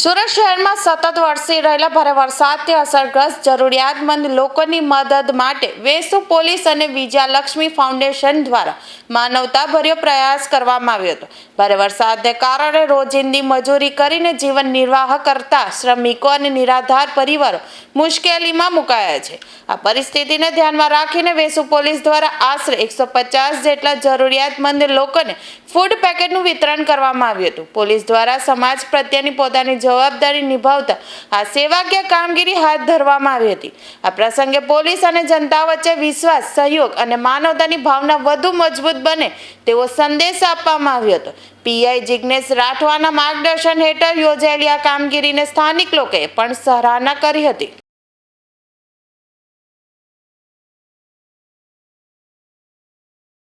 સુરત શહેરમાં સતત વરસી રહેલા ભારે વરસાદથી અસરગ્રસ્ત જરૂરિયાતમંદ લોકોની મદદ માટે વેસુ પોલીસ અને વિજયાલક્ષ્મી ફાઉન્ડેશન દ્વારા માનવતાભર્યો પ્રયાસ કરવામાં આવ્યો હતો। ભારે વરસાદને કારણે રોજિંદી મજૂરી કરીને જીવન નિર્વાહ કરતા શ્રમિકો અને નિરાધાર પરિવારો મુશ્કેલીમાં મુકાયા છે। આ પરિસ્થિતિને ધ્યાનમાં રાખીને વેસુ પોલીસ દ્વારા આશરે 150 જેટલા જરૂરિયાતમંદ લોકોને ફૂડ પેકેટનું વિતરણ કરવામાં આવ્યું હતું। પોલીસ દ્વારા સમાજ પ્રત્યેની પોતાની જવાબદારી નિભાવતા આ સેવાકીય કામગીરી હાથ ધરવામાં આવી હતી। આ પ્રસંગે પોલીસ અને જનતા વચ્ચે વિશ્વાસ, સહયોગ અને માનવતાની ભાવના વધુ મજબૂત બને તેવો સંદેશ આપવામાં આવ્યો હતો। પીઆઈ જિગ્નેશ રાઠવાના માર્ગદર્શન હેઠળ યોજાયેલી આ કામગીરીને સ્થાનિક લોકોએ પણ સરાહના કરી હતી।